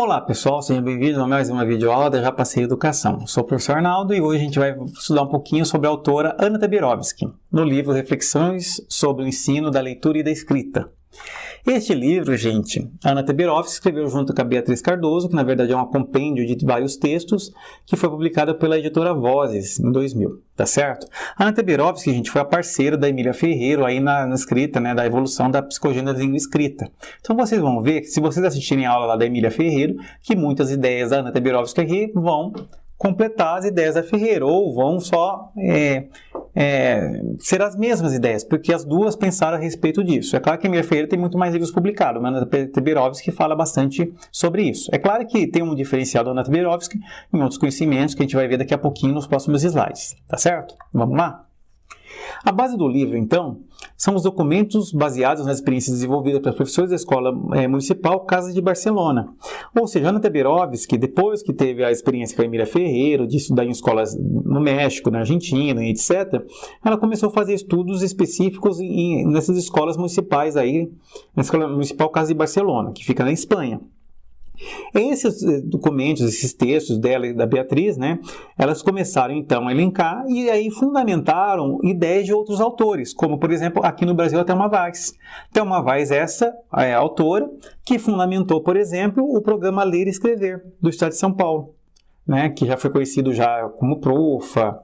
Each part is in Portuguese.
Olá pessoal, sejam bem-vindos a mais uma videoaula da Já Passei Educação. Sou o professor Arnaldo e hoje a gente vai estudar um pouquinho sobre a autora Anna Taberovsky, no livro Reflexões sobre o Ensino da Leitura e da Escrita. Este livro, gente, Anna Taberovsky escreveu junto com a Beatriz Cardoso, que na verdade é um compêndio de vários textos, que foi publicada pela editora Vozes em 2000, tá certo? A Anna Taberovsky, gente, foi a parceira da Emília Ferreiro aí na escrita, né, da evolução da psicologia da língua escrita. Então vocês vão ver que, se vocês assistirem a aula lá da Emília Ferreiro, que muitas ideias da Anna Taberovsky aqui vão completar as ideias da Ferreiro, ou vão só ser as mesmas ideias, porque as duas pensaram a respeito disso. É claro que a Emília Ferreiro tem muito mais livros publicados, mas a Anna Taberovsky fala bastante sobre isso. É claro que tem um diferencial da Anna Taberovsky em outros conhecimentos que a gente vai ver daqui a pouquinho nos próximos slides, tá certo? Vamos lá? A base do livro, então, são os documentos baseados nas experiências desenvolvidas pelos professores da Escola Municipal Casa de Barcelona. Ou seja, Anna Taberovsky, depois que teve a experiência com a Emília Ferreiro, de estudar em escolas no México, na Argentina, etc., ela começou a fazer estudos específicos nessas escolas municipais aí, na Escola Municipal Casa de Barcelona, que fica na Espanha. Esses documentos, esses textos dela e da Beatriz, né, elas começaram então a elencar e aí fundamentaram ideias de outros autores, como por exemplo aqui no Brasil a Thelma Weiss. Thelma Weiss, essa é a autora que fundamentou, por exemplo, o programa Ler e Escrever do Estado de São Paulo, né, que já foi conhecido já como PROFA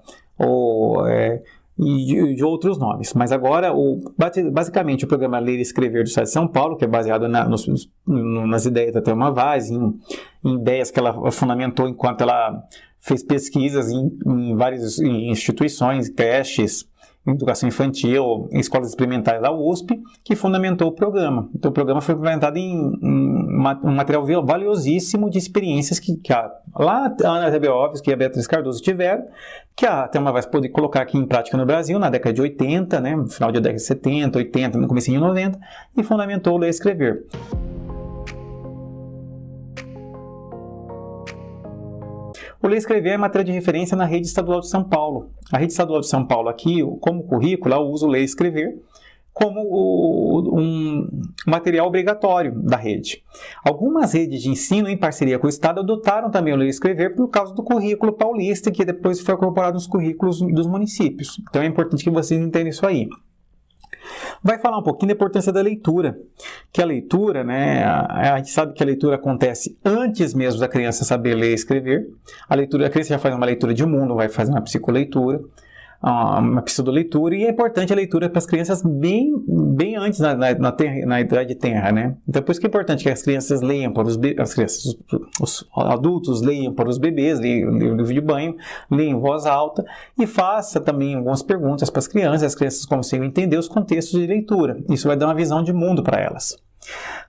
e de outros nomes. Mas agora, basicamente, o programa Ler e Escrever do Estado de São Paulo, que é baseado nas ideias da Thelma Weiss, em ideias que ela fundamentou enquanto ela fez pesquisas em várias instituições, creches, educação infantil, em escolas experimentais da USP, que fundamentou o programa. Então, o programa foi implementado em um material valiosíssimo de experiências que lá a Anna Taberovsky e a Beatriz Cardoso tiveram, que a Thelma vai poder colocar aqui em prática no Brasil, na década de 80, né, no final da década de 70, 80, no comecinho de 90, e fundamentou o Ler e Escrever. O Ler e Escrever é matéria de referência na Rede Estadual de São Paulo. A Rede Estadual de São Paulo aqui, como currículo, ela usa o Ler e Escrever como um material obrigatório da rede. Algumas redes de ensino, em parceria com o Estado, adotaram também o Ler e Escrever por causa do currículo paulista, que depois foi incorporado nos currículos dos municípios. Então é importante que vocês entendam isso aí. Vai falar um pouquinho da importância da leitura, que a leitura, né, a gente sabe que a leitura acontece antes mesmo da criança saber ler e escrever. A criança já faz uma leitura de mundo, vai fazer uma psicoleitura, uma pseudoleitura, e é importante a leitura para as crianças bem antes na idade tenra, né? Então, por isso que é importante que as crianças leiam para os adultos leiam para os bebês, leiam o livro de banho, leiam em voz alta e faça também algumas perguntas para as crianças consigam entender os contextos de leitura. Isso vai dar uma visão de mundo para elas.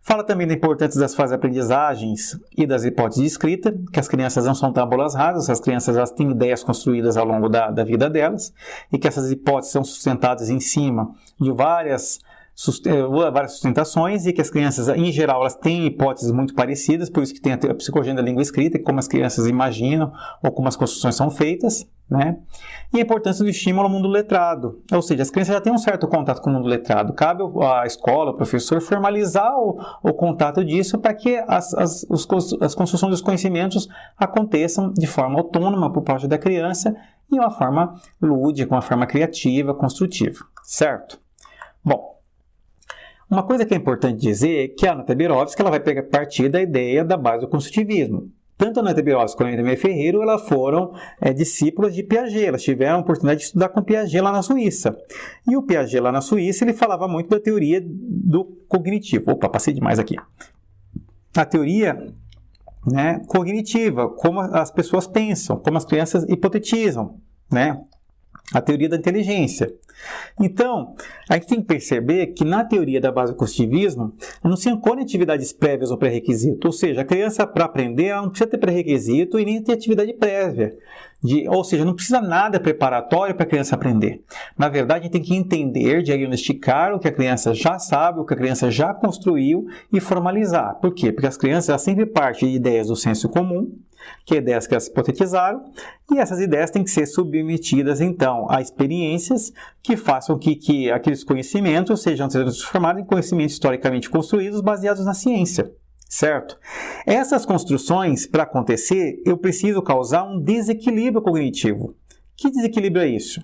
Fala também da importância das fases de aprendizagens e das hipóteses de escrita, que as crianças não são tábulas rasas, as crianças elas têm ideias construídas ao longo da vida delas, e que essas hipóteses são sustentadas em cima de várias sustentações, e que as crianças, em geral, elas têm hipóteses muito parecidas, por isso que tem a psicologia da língua escrita, como as crianças imaginam ou como as construções são feitas, né? E a importância do estímulo ao mundo letrado, ou seja, as crianças já têm um certo contato com o mundo letrado, cabe à escola, ao professor, formalizar o contato disso para que as construções dos conhecimentos aconteçam de forma autônoma por parte da criança e uma forma lúdica, uma forma criativa, construtiva, certo? Bom, uma coisa que é importante dizer é que a Anna Taberovsky ela vai pegar partir da ideia da base do construtivismo. Tanto a Anna Taberovsky quanto a Emília Ferreiro elas foram discípulas de Piaget, elas tiveram a oportunidade de estudar com Piaget lá na Suíça. E o Piaget lá na Suíça ele falava muito da teoria do cognitivo. Opa, passei demais aqui. A teoria, né, cognitiva, como as pessoas pensam, como as crianças hipotetizam, né? A teoria da inteligência. Então, a gente tem que perceber que na teoria da base do construtivismo não se ancora em atividades prévias ou pré-requisito, ou seja, a criança para aprender ela não precisa ter pré-requisito e nem ter atividade prévia, ou seja, não precisa nada preparatório para a criança aprender. Na verdade, a gente tem que entender, diagnosticar o que a criança já sabe, o que a criança já construiu e formalizar. Por quê? Porque as crianças elas sempre partem de ideias do senso comum, que é ideias que elas hipotetizaram, e essas ideias têm que ser submetidas, então, a experiências que façam que aqueles conhecimentos sejam transformados em conhecimentos historicamente construídos baseados na ciência. certo? Essas construções, para acontecer, eu preciso causar um desequilíbrio cognitivo. Que desequilíbrio é isso?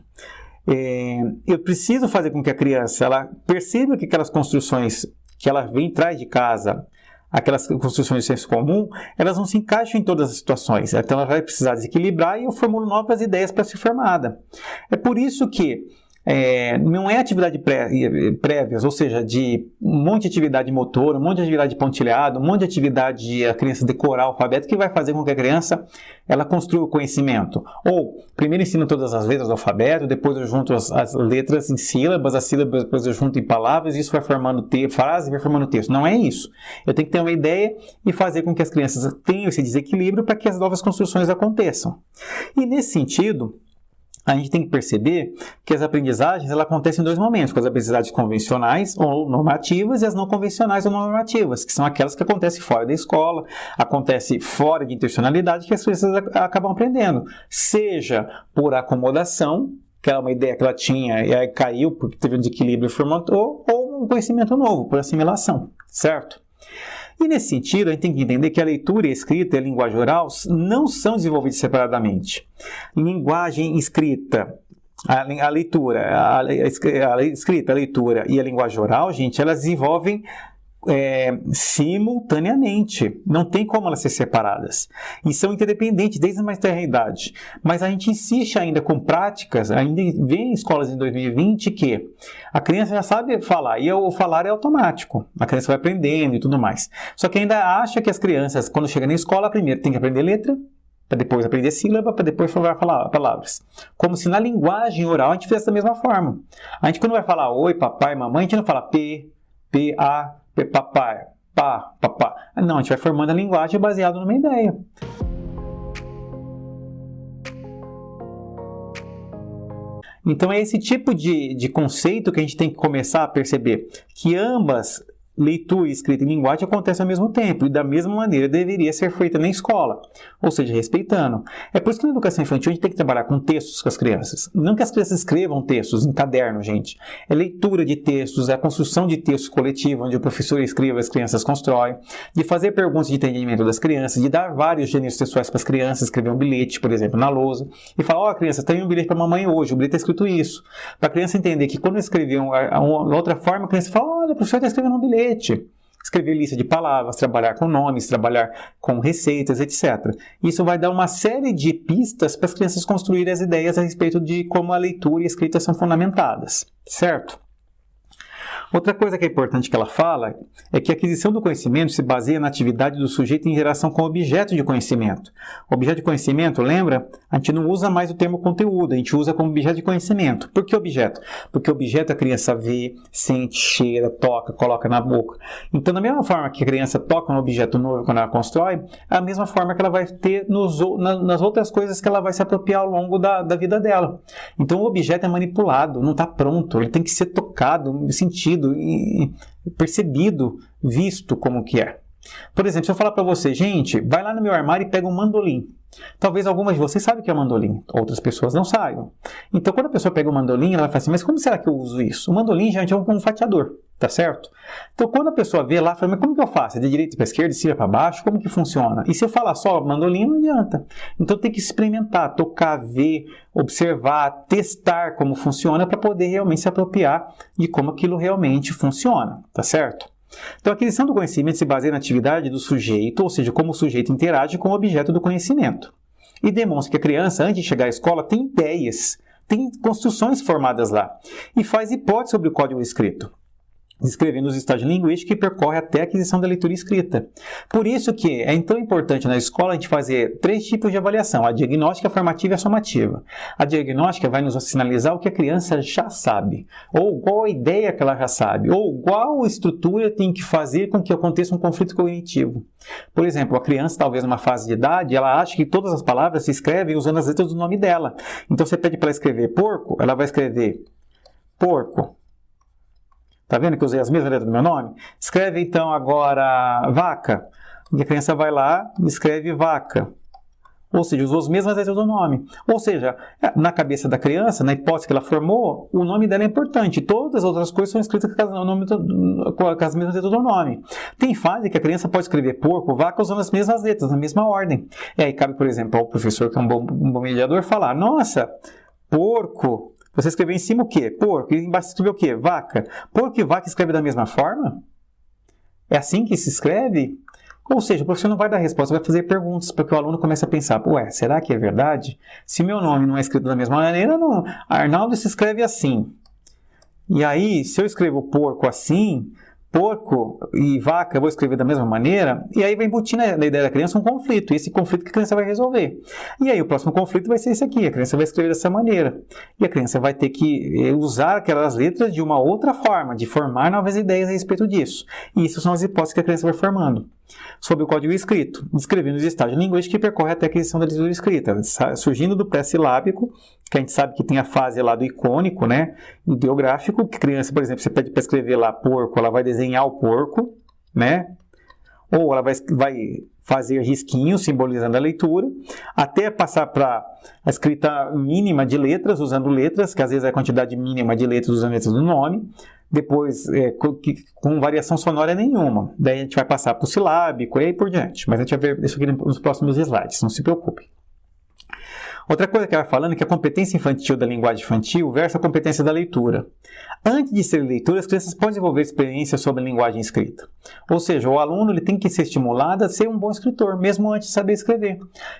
Eu preciso fazer com que a criança ela perceba que aquelas construções que ela vem traz de casa, aquelas construções de senso comum, elas não se encaixam em todas as situações. Então ela vai precisar desequilibrar e eu formulo novas ideias para ser formada. É por isso que não é atividade prévias, ou seja, de um monte de atividade motora, um monte de atividade de pontilhado, um monte de atividade de a criança decorar o alfabeto que vai fazer com que a criança ela construa o conhecimento. Ou, primeiro ensino todas as letras do alfabeto, depois eu junto as letras em sílabas, as sílabas depois eu junto em palavras, e isso vai formando frase e vai formando texto. Não é isso. Eu tenho que ter uma ideia e fazer com que as crianças tenham esse desequilíbrio para que as novas construções aconteçam. E nesse sentido, a gente tem que perceber que as aprendizagens elas acontecem em dois momentos, com as aprendizagens convencionais ou normativas e as não convencionais ou não normativas, que são aquelas que acontecem fora da escola, acontecem fora de intencionalidade que as crianças acabam aprendendo, seja por acomodação, que é uma ideia que ela tinha e aí caiu porque teve um desequilíbrio e formatou, ou um conhecimento novo, por assimilação, certo? E nesse sentido, a gente tem que entender que a leitura e a escrita e a linguagem oral não são desenvolvidas separadamente. Linguagem escrita, a leitura, a escrita, a leitura e a linguagem oral, gente, elas desenvolvem simultaneamente. Não tem como elas ser separadas. E são interdependentes desde a mais tenra idade. Mas a gente insiste ainda com práticas, ainda vê em escolas em 2020 que a criança já sabe falar, e o falar é automático. A criança vai aprendendo e tudo mais. Só que ainda acha que as crianças, quando chegam na escola, primeiro tem que aprender letra, para depois aprender sílaba, para depois falar palavras. Como se na linguagem oral a gente fizesse da mesma forma. A gente quando vai falar oi, papai, mamãe, a gente não fala P, P, A, papai, pá, papá. Não, a gente vai formando a linguagem baseado numa ideia. Então é esse tipo de conceito que a gente tem que começar a perceber, que ambas, leitura, escrita e linguagem, acontecem ao mesmo tempo e da mesma maneira deveria ser feita na escola, ou seja, respeitando. É por isso que na educação infantil a gente tem que trabalhar com textos com as crianças. Não que as crianças escrevam textos em caderno, gente. É leitura de textos, é a construção de textos coletivos, onde o professor escreve, as crianças constroem, de fazer perguntas de entendimento das crianças, de dar vários gêneros textuais para as crianças, escrever um bilhete, por exemplo, na lousa, e falar, ó, criança, tem um bilhete para a mamãe hoje, o bilhete está escrito isso. Para a criança entender que quando eu escrever uma outra forma, a criança fala, olha, o professor está escrevendo um bilhete. Escrever lista de palavras, trabalhar com nomes, trabalhar com receitas, etc. Isso vai dar uma série de pistas para as crianças construírem as ideias a respeito de como a leitura e a escrita são fundamentadas, certo? Outra coisa que é importante que ela fala é que a aquisição do conhecimento se baseia na atividade do sujeito em relação com o objeto de conhecimento. O objeto de conhecimento, lembra? A gente não usa mais o termo conteúdo, a gente usa como objeto de conhecimento. Por que objeto? Porque objeto a criança vê, sente, cheira, toca, coloca na boca. Então, da mesma forma que a criança toca um objeto novo quando ela constrói, é a mesma forma que ela vai ter nas outras coisas que ela vai se apropriar ao longo da vida dela. Então, o objeto é manipulado, não está pronto, ele tem que ser tocado, sentido, e percebido, visto como que é. Por exemplo, se eu falar para você, gente, vai lá no meu armário e pega um mandolim. Talvez algumas de vocês saibam o que é mandolim, outras pessoas não saibam. Então, quando a pessoa pega o mandolim, ela vai falar assim, mas como será que eu uso isso? O mandolim, gente, é um fatiador, tá certo? Então, quando a pessoa vê lá, fala, mas como que eu faço? É de direita para esquerda, de cima para baixo? Como que funciona? E se eu falar só mandolim, não adianta. Então, tem que experimentar, tocar, ver, observar, testar como funciona para poder realmente se apropriar de como aquilo realmente funciona, tá certo? Então, a aquisição do conhecimento se baseia na atividade do sujeito, ou seja, como o sujeito interage com o objeto do conhecimento. E demonstra que a criança, antes de chegar à escola, tem ideias, tem construções formadas lá, e faz hipóteses sobre o código escrito, descrevendo os estágios linguísticos que percorre até a aquisição da leitura escrita. Por isso que é tão importante na escola a gente fazer 3 tipos de avaliação, a diagnóstica, a formativa e a somativa. A diagnóstica vai nos sinalizar o que a criança já sabe, ou qual a ideia que ela já sabe, ou qual estrutura tem que fazer com que aconteça um conflito cognitivo. Por exemplo, a criança, talvez numa fase de idade, ela acha que todas as palavras se escrevem usando as letras do nome dela. Então você pede para ela escrever porco, ela vai escrever porco. Tá vendo que eu usei as mesmas letras do meu nome? Escreve então agora vaca. E a criança vai lá e escreve vaca. Ou seja, usou as mesmas letras do nome. Ou seja, na cabeça da criança, na hipótese que ela formou, o nome dela é importante. Todas as outras coisas são escritas com as mesmas letras do nome. Tem fase que a criança pode escrever porco, vaca, usando as mesmas letras, na mesma ordem. E aí cabe, por exemplo, ao professor, que é um bom mediador, falar: nossa, porco, você escreveu em cima o quê? Porco. E embaixo escreveu o quê? Vaca. Porco e vaca escreve da mesma forma? É assim que se escreve? Ou seja, o professor não vai dar resposta, vai fazer perguntas, para que o aluno comece a pensar: ué, será que é verdade? Se meu nome não é escrito da mesma maneira, não. Arnaldo se escreve assim. E aí, se eu escrevo porco assim, porco e vaca eu vou escrever da mesma maneira, e aí vai embutir na ideia da criança um conflito, e esse conflito que a criança vai resolver. E aí o próximo conflito vai ser esse aqui: a criança vai escrever dessa maneira, e a criança vai ter que usar aquelas letras de uma outra forma, de formar novas ideias a respeito disso. E isso são as hipóteses que a criança vai formando. Sobre o código escrito, descrevendo os estágios linguísticos que percorre até a aquisição da leitura escrita, surgindo do pré-silábico, que a gente sabe que tem a fase lá do icônico, né, ideográfico, que criança, por exemplo, você pede para escrever lá porco, ela vai desenhar o porco, né, ou ela vai fazer risquinhos simbolizando a leitura, até passar para a escrita mínima de letras, usando letras, que às vezes é a quantidade mínima de letras usando letras do nome. Depois, com variação sonora nenhuma. Daí a gente vai passar para o silábico e aí por diante. Mas a gente vai ver isso aqui nos próximos slides, não se preocupe. Outra coisa que ela vai falando é que a competência infantil da linguagem infantil versa a competência da leitura. Antes de ser leitura, as crianças podem desenvolver experiências sobre a linguagem escrita. Ou seja, o aluno ele tem que ser estimulado a ser um bom escritor, mesmo antes de saber escrever.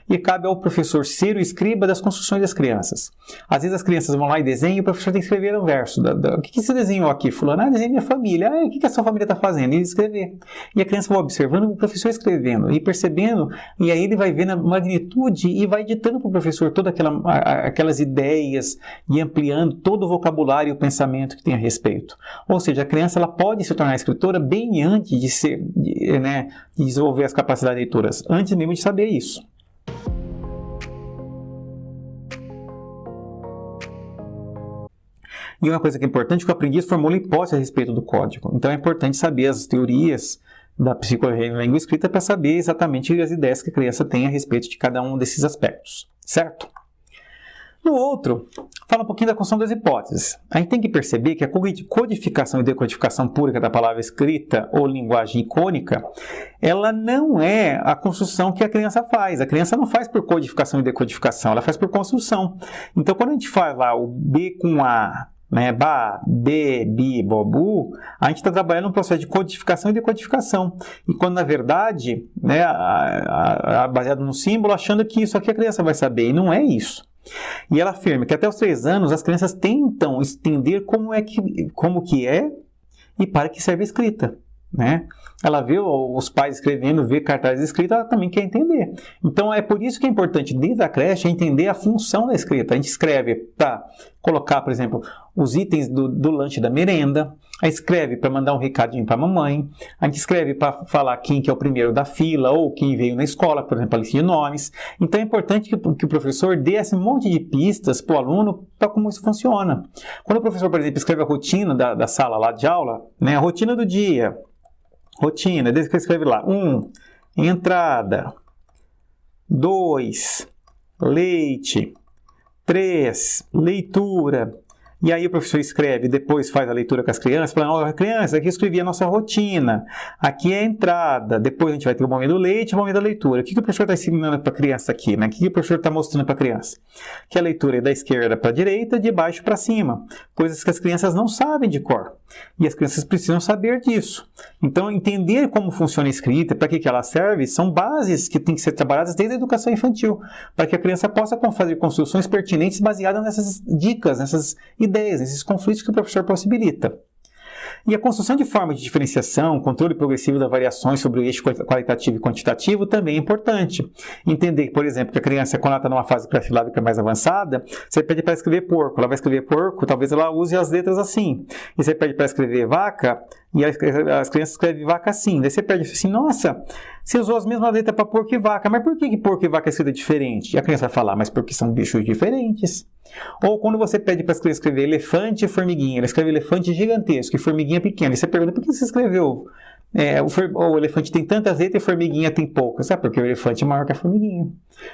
E cabe ao professor ser o escriba das construções das crianças. Às vezes as crianças vão lá e desenham, e o professor tem que escrever o verso. O que você desenhou aqui, fulano? Ah, desenhei minha família. Ah, o que a sua família está fazendo? E escrever. E a criança vai observando o professor escrevendo e percebendo, e aí ele vai vendo a magnitude e vai ditando para o professor todas aquelas ideias e ampliando todo o vocabulário e o pensamento que tem a respeito. Ou seja, a criança ela pode se tornar escritora bem antes de desenvolver as capacidades leitoras, antes mesmo de saber isso. E uma coisa que é importante é que o aprendiz formula hipóteses a respeito do código. Então é importante saber as teorias da psicologia em língua escrita para saber exatamente as ideias que a criança tem a respeito de cada um desses aspectos, certo? No outro, fala um pouquinho da construção das hipóteses. A gente tem que perceber que a codificação e decodificação pública da palavra escrita ou linguagem icônica, ela não é a construção que a criança faz. A criança não faz por codificação e decodificação, ela faz por construção. Então, quando a gente faz lá o B com A, né, ba, be, bi, bobu, a gente está trabalhando um processo de codificação e decodificação. E quando, na verdade, né, baseado no símbolo, achando que isso aqui a criança vai saber, e não é isso. E ela afirma que até os 3 anos as crianças tentam entender como que é e para que serve a escrita, né? Ela vê os pais escrevendo, vê cartazes escritos, ela também quer entender. Então é por isso que é importante desde a creche entender a função da escrita. A gente escreve para colocar, por exemplo, os itens do lanche da merenda, a gente escreve para mandar um recadinho para a mamãe, a gente escreve para falar quem que é o primeiro da fila ou quem veio na escola, por exemplo, a lista de nomes. Então é importante que o professor dê esse monte de pistas para o aluno para como isso funciona. Quando o professor, por exemplo, escreve a rotina da sala lá de aula, né, a rotina do dia, rotina, desde que escreve lá, 1, entrada, 2, leite, 3, leitura. E aí o professor escreve, depois faz a leitura com as crianças, falando: olha, criança, aqui eu escrevi a nossa rotina, aqui é a entrada, depois a gente vai ter o momento do leite e o momento da leitura. O que o professor está ensinando para a criança aqui, né? O que o professor está mostrando para a criança? Que a leitura é da esquerda para a direita, de baixo para cima. Coisas que as crianças não sabem de cor. E as crianças precisam saber disso. Então, entender como funciona a escrita, para que ela serve, são bases que têm que ser trabalhadas desde a educação infantil, para que a criança possa fazer construções pertinentes baseadas nessas dicas, nessas ideias, nesses conflitos que o professor possibilita. E a construção de formas de diferenciação, controle progressivo das variações sobre o eixo qualitativo e quantitativo também é importante. Entender, por exemplo, que a criança, quando ela está numa fase pré-silábica mais avançada, você pede para escrever porco, ela vai escrever porco, talvez ela use as letras assim. E você pede para escrever vaca, e as crianças escrevem vaca assim. Daí você pede assim: nossa, você usou as mesmas letras para porco e vaca, mas por que porco e vaca é escrita diferente? E a criança vai falar: mas porque são bichos diferentes. Ou quando você pede para escrever elefante e formiguinha, ela escreve elefante gigantesco e formiguinha pequena. E você pergunta: por que você escreveu o elefante tem tantas letras e a formiguinha tem poucas. Porque o elefante é maior que a formiguinha.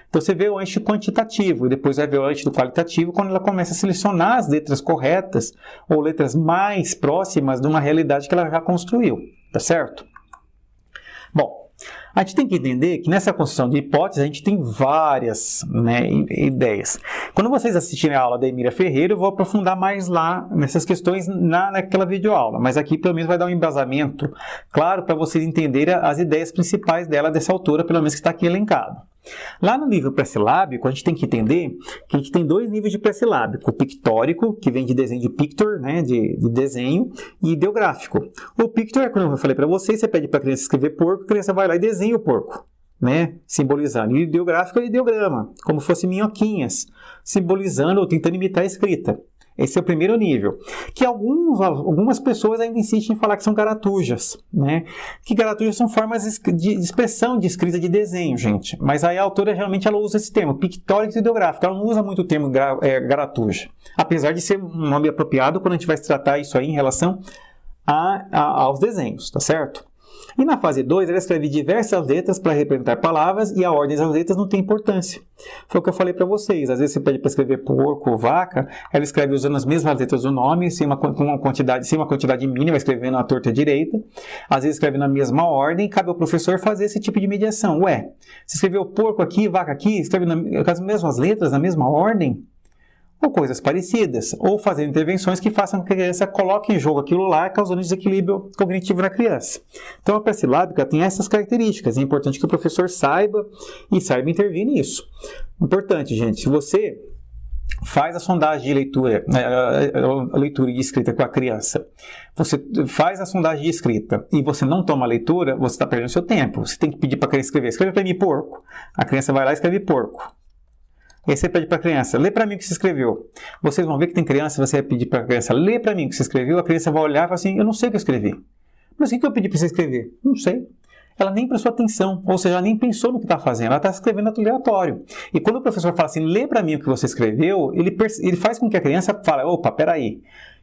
Então você vê o eixo quantitativo e depois vai ver o eixo do qualitativo quando ela começa a selecionar as letras corretas ou letras mais próximas de uma realidade que ela já construiu, tá certo? Bom, a gente tem que entender que nessa construção de hipóteses a gente tem várias, né, ideias. Quando vocês assistirem a aula da Emília Ferreira, eu vou aprofundar mais lá nessas questões naquela videoaula, mas aqui pelo menos vai dar um embasamento claro para vocês entenderem as ideias principais dela, dessa autora, pelo menos que está aqui elencado. Lá no nível pré-silábico, a gente tem que entender que a gente tem dois níveis de pré-silábico: o pictórico, que vem de desenho de pictor, né, de desenho, e ideográfico. O pictor é quando eu falei para vocês, você pede para a criança escrever porco, a criança vai lá e desenha o porco, né, simbolizando. E o ideográfico é ideograma, como se fossem minhoquinhas, simbolizando ou tentando imitar a escrita. Esse é o primeiro nível, que algumas pessoas ainda insistem em falar que são garatujas, né? Que garatujas são formas de expressão de escrita de desenho, gente. Mas aí a autora realmente ela usa esse termo, pictórico e ideográfico. Ela não usa muito o termo garatuja, apesar de ser um nome apropriado quando a gente vai tratar isso aí em relação aos desenhos, tá certo? E na fase 2, ela escreve diversas letras para representar palavras e a ordem das letras não tem importância. Foi o que eu falei para vocês. Às vezes você pede para escrever porco ou vaca, ela escreve usando as mesmas letras do nome, sem uma quantidade mínima, escrevendo à torta e à direita. Às vezes escreve na mesma ordem, cabe ao professor fazer esse tipo de mediação. Ué, você escreveu porco aqui, vaca aqui, escreve com as mesmas letras, na mesma ordem? Ou coisas parecidas, ou fazer intervenções que façam que a criança coloque em jogo aquilo lá, causando desequilíbrio cognitivo na criança. Então, a pré-silábica tem essas características. É importante que o professor saiba intervir nisso. Importante, gente, se você faz a sondagem de leitura, a leitura de escrita com a criança, você faz a sondagem de escrita e você não toma a leitura, você está perdendo seu tempo. Você tem que pedir para a criança escrever. Escreve para mim porco. A criança vai lá e escreve porco. E aí você pede para a criança, lê para mim o que você escreveu. Vocês vão ver que tem criança, você vai pedir para a criança, lê para mim o que você escreveu, a criança vai olhar e falar assim, eu não sei o que eu escrevi. Mas o que eu pedi para você escrever? Não sei. Ela nem prestou atenção, ou seja, ela nem pensou no que está fazendo, ela está escrevendo aleatório. E quando o professor fala assim, lê para mim o que você escreveu, ele faz com que a criança fale, opa, peraí,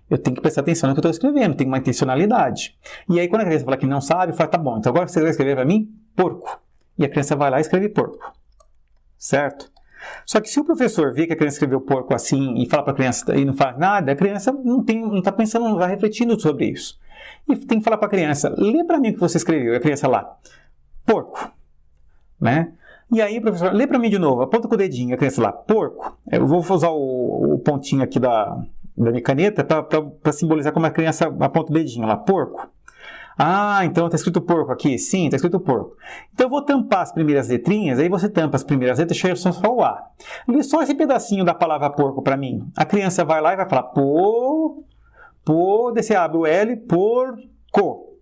eu tenho que prestar atenção no que eu estou escrevendo, tem uma intencionalidade. E aí quando a criança fala que não sabe, fala, tá bom, então agora você vai escrever para mim, porco. E a criança vai lá e escreve porco. Certo? Só que se o professor vê que a criança escreveu porco assim e fala para a criança e não faz nada, a criança não está pensando, não está refletindo sobre isso. E tem que falar para a criança, lê para mim o que você escreveu. E a criança lá, porco. Né? E aí o professor, lê para mim de novo, aponta com o dedinho, a criança lá, porco. Eu vou usar o pontinho aqui da minha caneta para simbolizar como a criança aponta o dedinho lá, porco. Ah, então está escrito porco aqui? Sim, está escrito porco. Então eu vou tampar as primeiras letrinhas, aí você tampa as primeiras letras, chega só o A. Lê só esse pedacinho da palavra porco para mim. A criança vai lá e vai falar daí você abre o L, porco.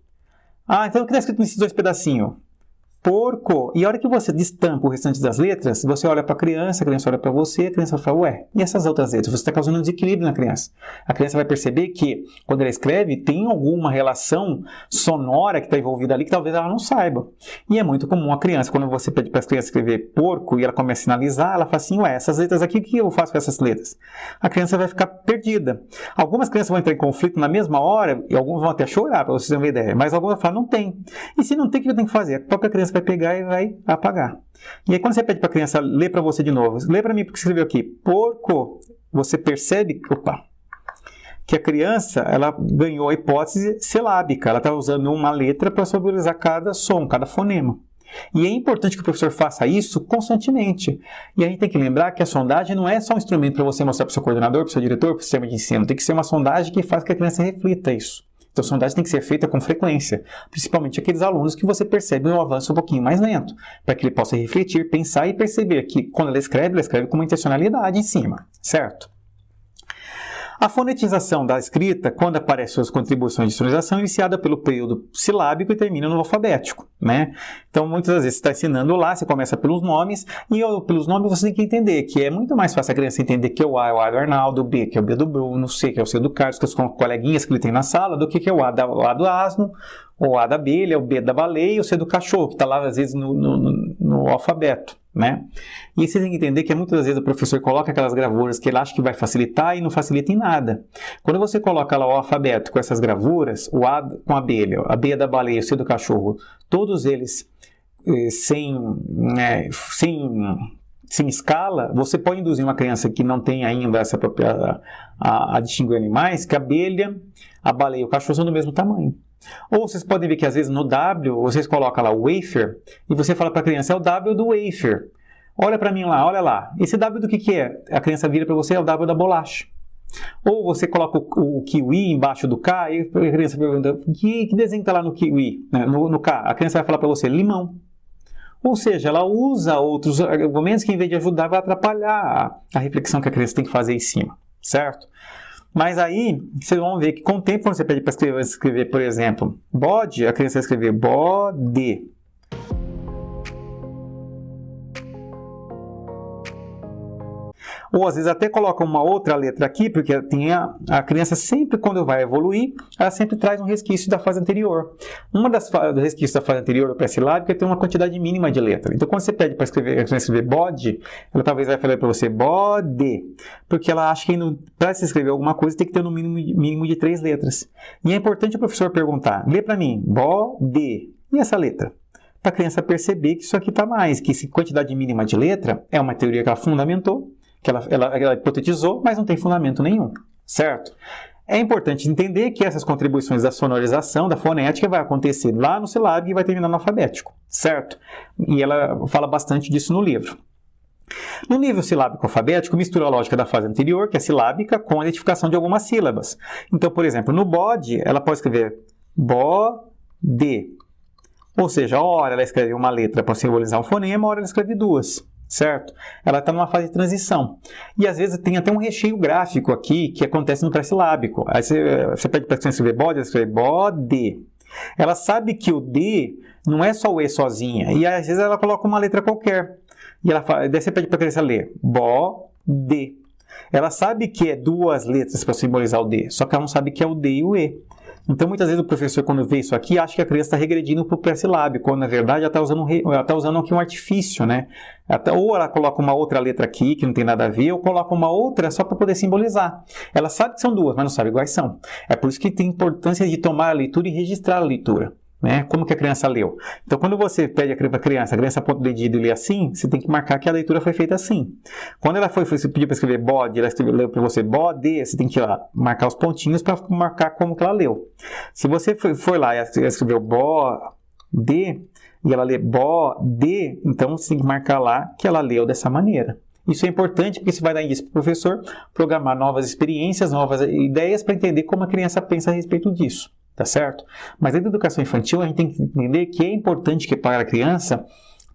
Ah, então o que está escrito nesses dois pedacinhos? Porco. E a hora que você destampa o restante das letras, você olha para a criança olha para você, a criança fala, ué, e essas outras letras? Você está causando um desequilíbrio na criança. A criança vai perceber que, quando ela escreve, tem alguma relação sonora que está envolvida ali que talvez ela não saiba. E é muito comum a criança, quando você pede para a criança escrever porco e ela começa a sinalizar, ela fala assim, ué, essas letras aqui, o que eu faço com essas letras? A criança vai ficar perdida. Algumas crianças vão entrar em conflito na mesma hora, e algumas vão até chorar, para vocês terem uma ideia, mas algumas vão falar, não tem. E se não tem, o que eu tenho que fazer? A própria criança vai pegar e vai apagar. E aí quando você pede para a criança ler para você de novo, lê para mim porque escreveu aqui, porco, você percebe que a criança ela ganhou a hipótese silábica, ela está usando uma letra para simbolizar cada som, cada fonema. E é importante que o professor faça isso constantemente. E a gente tem que lembrar que a sondagem não é só um instrumento para você mostrar para o seu coordenador, para o seu diretor, para o sistema de ensino, tem que ser uma sondagem que faz com que a criança reflita isso. Então, a sondagem tem que ser feita com frequência, principalmente aqueles alunos que você percebe um avanço um pouquinho mais lento, para que ele possa refletir, pensar e perceber que quando ela escreve com uma intencionalidade em cima, certo? A fonetização da escrita, quando aparecem suas contribuições de sonorização, é iniciada pelo período silábico e termina no alfabético, né? Então, muitas vezes você está ensinando lá, você começa pelos nomes, e pelos nomes você tem que entender que é muito mais fácil a criança entender que o A é o A do Arnaldo, o B que é o B do Bruno, o C que é o C do Carlos, que são coleguinhas que ele tem na sala, do que é o A do asno, o A da abelha, o B da baleia e o C do cachorro, que está lá às vezes no alfabeto. né? E você tem que entender que muitas vezes o professor coloca aquelas gravuras que ele acha que vai facilitar e não facilita em nada. Quando você coloca lá o alfabeto com essas gravuras, o A com a abelha, a B da baleia, o C do cachorro, todos eles sem escala, você pode induzir uma criança que não tem ainda essa a distinguir animais, que a abelha, a baleia e o cachorro são do mesmo tamanho. Ou vocês podem ver que às vezes no W, vocês colocam lá o wafer, e você fala para a criança, é o W do wafer. Olha para mim lá, olha lá. Esse W do que é? A criança vira para você, é o W da bolacha. Ou você coloca o kiwi embaixo do K, e a criança pergunta, que desenho está lá no kiwi, né? no K? A criança vai falar para você, limão. Ou seja, ela usa outros argumentos que, em vez de ajudar, vai atrapalhar a reflexão que a criança tem que fazer em cima, certo? Mas aí, vocês vão ver que com o tempo, quando você pede para escrever, por exemplo, bode, a criança vai escrever bode. Ou às vezes até coloca uma outra letra aqui, porque tem a criança sempre, quando vai evoluir, ela sempre traz um resquício da fase anterior. Uma das resquícios da fase anterior do pré-silábico tem uma quantidade mínima de letra. Então, quando você pede para escrever bode, ela talvez vai falar para você bode, porque ela acha que para se escrever alguma coisa tem que ter no mínimo de 3 letras. E é importante o professor perguntar, lê para mim, bode, e essa letra? Para a criança perceber que isso aqui está mais, que essa quantidade mínima de letra é uma teoria que ela fundamentou, que ela hipotetizou, mas não tem fundamento nenhum, certo? É importante entender que essas contribuições da sonorização, da fonética, vai acontecer lá no silábico e vai terminar no alfabético, certo? E ela fala bastante disso no livro. No nível silábico alfabético, mistura a lógica da fase anterior, que é silábica, com a identificação de algumas sílabas. Então, por exemplo, no bode, ela pode escrever bode. Ou seja, ora ela escreve uma letra para simbolizar um fonema, ora ela escreve 2. Certo? Ela está numa fase de transição. E às vezes tem até um recheio gráfico aqui que acontece no pré-silábico. Aí você pede para a criança escrever bode, ela escreve bode. Ela sabe que o D não é só o E sozinha. E às vezes ela coloca uma letra qualquer. E daí você pede para a criança ler bode. Ela sabe que é 2 letras para simbolizar o D, só que ela não sabe que é o D e o E. Então, muitas vezes o professor, quando vê isso aqui, acha que a criança está regredindo para o pré-silábico, quando na verdade ela está usando aqui um artifício, né? Ou ela coloca uma outra letra aqui, que não tem nada a ver, ou coloca uma outra só para poder simbolizar. Ela sabe que são 2, mas não sabe quais são. É por isso que tem importância de tomar a leitura e registrar a leitura. Né? Como que a criança leu. Então, quando você pede para a criança aponta o dedinho e lê assim, você tem que marcar que a leitura foi feita assim. Quando ela você pediu para escrever bode, ela leu para você bode, você tem que ir lá, marcar os pontinhos para marcar como que ela leu. Se você for lá e escreveu bode, e ela lê bode, então você tem que marcar lá que ela leu dessa maneira. Isso é importante porque isso vai dar indício para o professor programar novas experiências, novas ideias para entender como a criança pensa a respeito disso. Tá certo? Mas dentro da educação infantil, a gente tem que entender que é importante que para a criança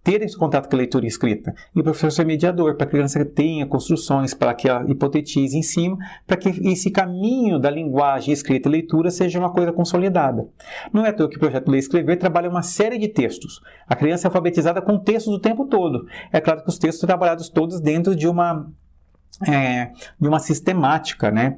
ter esse contato com a leitura escrita. E o professor ser mediador, para que a criança tenha construções, para que ela hipotetize em cima, para que esse caminho da linguagem escrita e leitura seja uma coisa consolidada. Não é à toa que o projeto Ler e Escrever trabalha uma série de textos. A criança é alfabetizada com textos o tempo todo. É claro que os textos são trabalhados todos dentro de uma sistemática, né?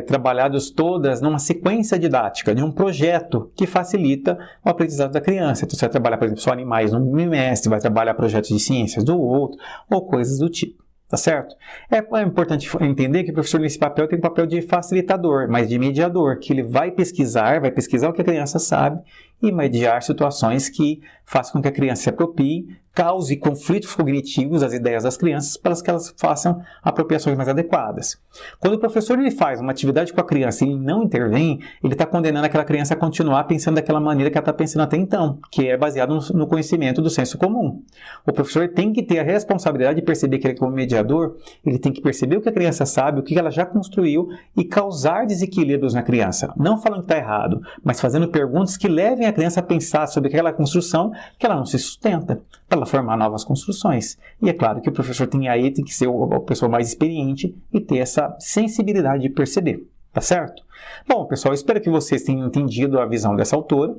Trabalhados todas numa sequência didática, de um projeto que facilita o aprendizado da criança. Então, você vai trabalhar, por exemplo, só animais num bimestre, vai trabalhar projetos de ciências do outro, ou coisas do tipo. Tá certo? É importante entender que o professor nesse papel tem um papel de facilitador, mas de mediador, que ele vai pesquisar o que a criança sabe e mediar situações que façam com que a criança se aproprie, cause conflitos cognitivos às ideias das crianças para que elas façam apropriações mais adequadas. Quando o professor ele faz uma atividade com a criança e ele não intervém, ele está condenando aquela criança a continuar pensando daquela maneira que ela está pensando até então, que é baseado no conhecimento do senso comum. O professor tem que ter a responsabilidade de perceber que ele, como mediador, ele tem que perceber o que a criança sabe, o que ela já construiu e causar desequilíbrios na criança. Não falando que está errado, mas fazendo perguntas que levem a criança a pensar sobre aquela construção que ela não se sustenta, para ela formar novas construções. E é claro que o professor tem que ser a pessoa mais experiente e ter essa sensibilidade de perceber. Tá certo? Bom, pessoal, espero que vocês tenham entendido a visão dessa autora.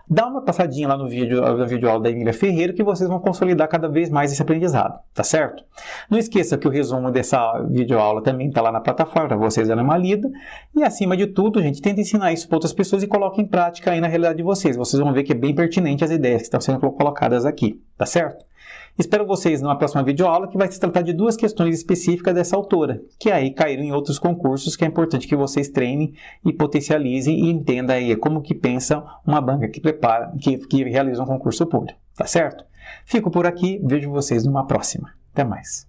Dá uma passadinha lá no videoaula da Emília Ferreira que vocês vão consolidar cada vez mais esse aprendizado, tá certo? Não esqueça que o resumo dessa videoaula também está lá na plataforma para vocês darem uma lida. E acima de tudo, gente, tenta ensinar isso para outras pessoas e coloque em prática aí na realidade de vocês. Vocês vão ver que é bem pertinente as ideias que estão sendo colocadas aqui, tá certo? Espero vocês numa próxima videoaula que vai se tratar de 2 questões específicas dessa autora, que aí caíram em outros concursos, que é importante que vocês treinem e potencializem e entendam aí como que pensa uma banca que prepara, que realiza um concurso público, tá certo? Fico por aqui, vejo vocês numa próxima. Até mais.